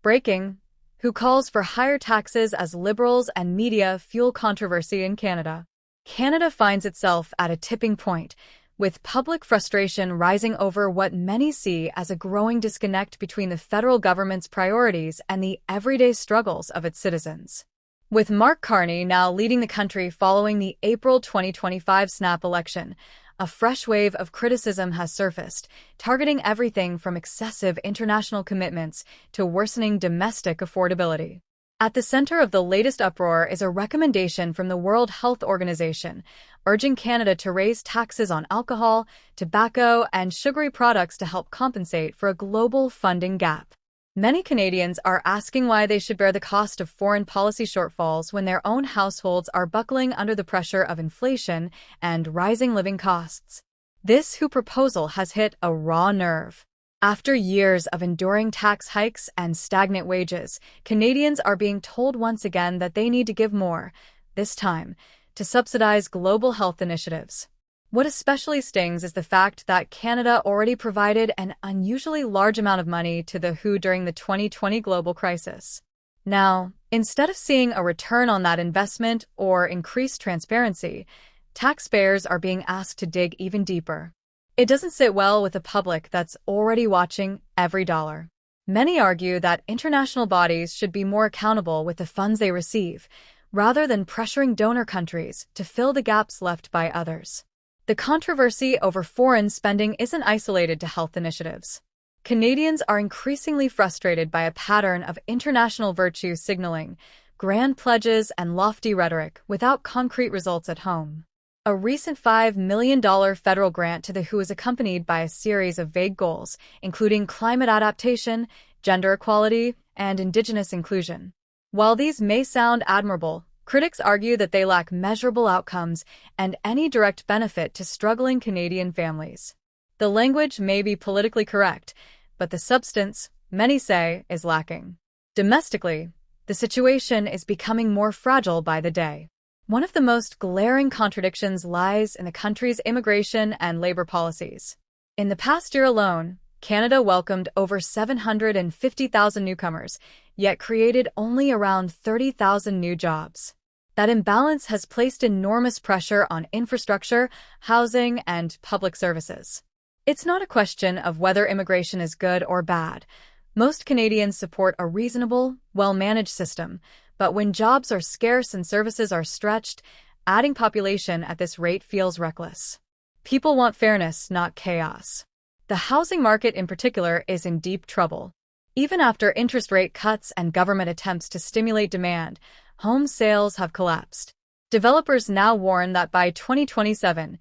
Breaking: who calls for higher taxes as Liberals and media fuel controversy in Canada. Canada finds itself at a tipping point, with public frustration rising over what many see as a growing disconnect between the federal government's priorities and the everyday struggles of its citizens. With Mark Carney now leading the country following the April 2025 snap election, a fresh wave of criticism has surfaced, targeting everything from excessive international commitments to worsening domestic affordability. At the center of the latest uproar is a recommendation from the World Health Organization, urging Canada to raise taxes on alcohol, tobacco, and sugary products to help compensate for a global funding gap. Many Canadians are asking why they should bear the cost of foreign policy shortfalls when their own households are buckling under the pressure of inflation and rising living costs. This proposal has hit a raw nerve. After years of enduring tax hikes and stagnant wages, Canadians are being told once again that they need to give more, this time, to subsidize global health initiatives. What especially stings is the fact that Canada already provided an unusually large amount of money to the WHO during the 2020 global crisis. Now, instead of seeing a return on that investment or increased transparency, taxpayers are being asked to dig even deeper. It doesn't sit well with a public that's already watching every dollar. Many argue that international bodies should be more accountable with the funds they receive, rather than pressuring donor countries to fill the gaps left by others. The controversy over foreign spending isn't isolated to health initiatives. Canadians are increasingly frustrated by a pattern of international virtue signaling, grand pledges, and lofty rhetoric without concrete results at home. A recent $5 million federal grant to the WHO is accompanied by a series of vague goals, including climate adaptation, gender equality, and Indigenous inclusion. While these may sound admirable, critics argue that they lack measurable outcomes and any direct benefit to struggling Canadian families. The language may be politically correct, but the substance, many say, is lacking. Domestically, the situation is becoming more fragile by the day. One of the most glaring contradictions lies in the country's immigration and labor policies. In the past year alone, Canada welcomed over 750,000 newcomers, yet created only around 30,000 new jobs. That imbalance has placed enormous pressure on infrastructure, housing, and public services. It's not a question of whether immigration is good or bad. Most Canadians support a reasonable, well-managed system, but when jobs are scarce and services are stretched, adding population at this rate feels reckless. People want fairness, not chaos. The housing market in particular is in deep trouble. Even after interest rate cuts and government attempts to stimulate demand, home sales have collapsed. Developers now warn that by 2027,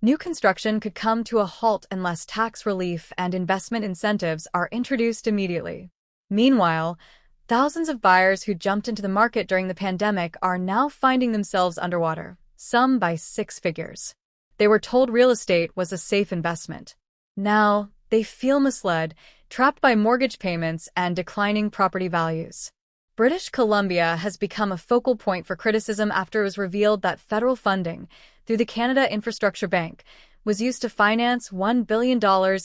new construction could come to a halt unless tax relief and investment incentives are introduced immediately. Meanwhile, thousands of buyers who jumped into the market during the pandemic are now finding themselves underwater, some by six figures. They were told real estate was a safe investment. Now, they feel misled, trapped by mortgage payments and declining property values. British Columbia has become a focal point for criticism after it was revealed that federal funding, through the Canada Infrastructure Bank, was used to finance $1 billion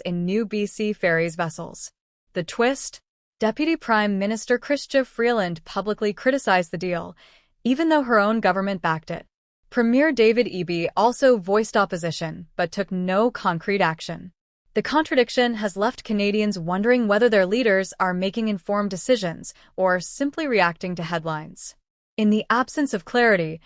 in new BC Ferries vessels. The twist? Deputy Prime Minister Chrystia Freeland publicly criticized the deal, even though her own government backed it. Premier David Eby also voiced opposition, but took no concrete action. The contradiction has left Canadians wondering whether their leaders are making informed decisions or simply reacting to headlines. In the absence of clarity,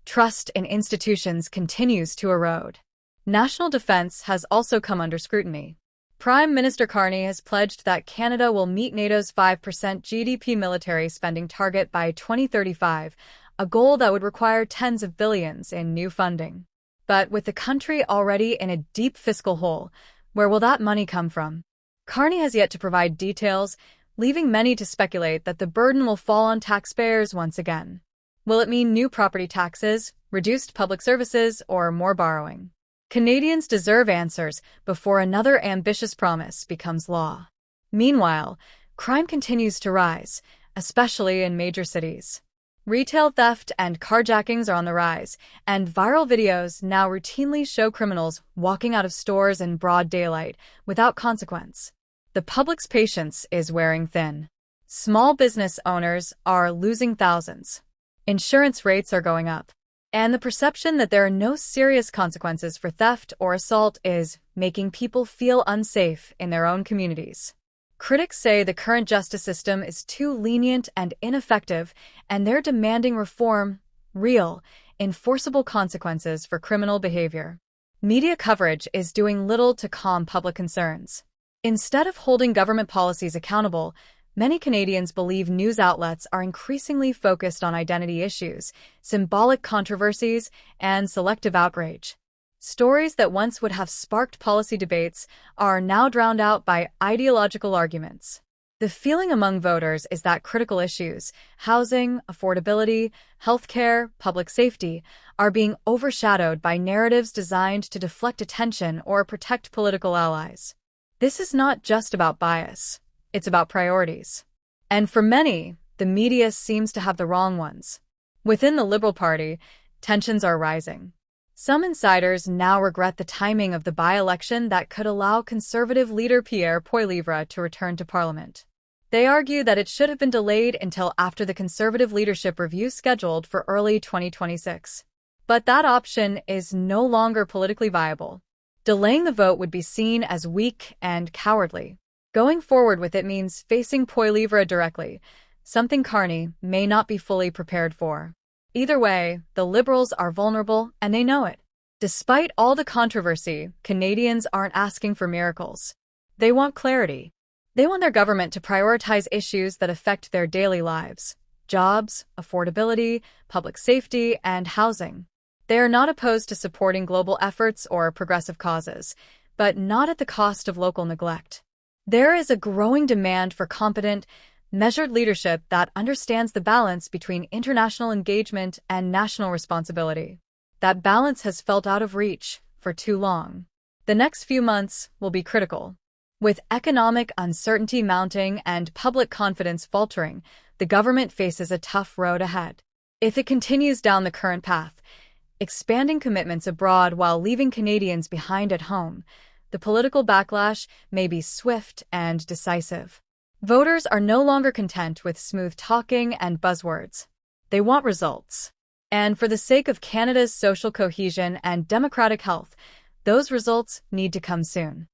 trust in institutions continues to erode. National defense has also come under scrutiny. Prime Minister Carney has pledged that Canada will meet NATO's 5% GDP military spending target by 2035, a goal that would require tens of billions in new funding. But with the country already in a deep fiscal hole, where will that money come from? Carney has yet to provide details, leaving many to speculate that the burden will fall on taxpayers once again. Will it mean new property taxes, reduced public services, or more borrowing? Canadians deserve answers before another ambitious promise becomes law. Meanwhile, crime continues to rise, especially in major cities. Retail theft and carjackings are on the rise, and viral videos now routinely show criminals walking out of stores in broad daylight without consequence. The public's patience is wearing thin. Small business owners are losing thousands. Insurance rates are going up. And the perception that there are no serious consequences for theft or assault is making people feel unsafe in their own communities. Critics say the current justice system is too lenient and ineffective, and they're demanding reform, real, enforceable consequences for criminal behavior. Media coverage is doing little to calm public concerns. Instead of holding government policies accountable, many Canadians believe news outlets are increasingly focused on identity issues, symbolic controversies, and selective outrage. Stories that once would have sparked policy debates are now drowned out by ideological arguments. The feeling among voters is that critical issues, housing, affordability, healthcare, public safety, are being overshadowed by narratives designed to deflect attention or protect political allies. This is not just about bias. It's about priorities. And for many, the media seems to have the wrong ones. Within the Liberal Party, tensions are rising. Some insiders now regret the timing of the by-election that could allow Conservative leader Pierre Poilievre to return to Parliament. They argue that it should have been delayed until after the Conservative leadership review scheduled for early 2026. But that option is no longer politically viable. Delaying the vote would be seen as weak and cowardly. Going forward with it means facing Poilievre directly, something Carney may not be fully prepared for. Either way, the Liberals are vulnerable, and they know it. Despite all the controversy, Canadians aren't asking for miracles. They want clarity. They want their government to prioritize issues that affect their daily lives: jobs, affordability, public safety, and housing. They are not opposed to supporting global efforts or progressive causes, but not at the cost of local neglect. There is a growing demand for competent, measured leadership that understands the balance between international engagement and national responsibility. That balance has felt out of reach for too long. The next few months will be critical. With economic uncertainty mounting and public confidence faltering, the government faces a tough road ahead. If it continues down the current path, expanding commitments abroad while leaving Canadians behind at home, the political backlash may be swift and decisive. Voters are no longer content with smooth talking and buzzwords. They want results. And for the sake of Canada's social cohesion and democratic health, those results need to come soon.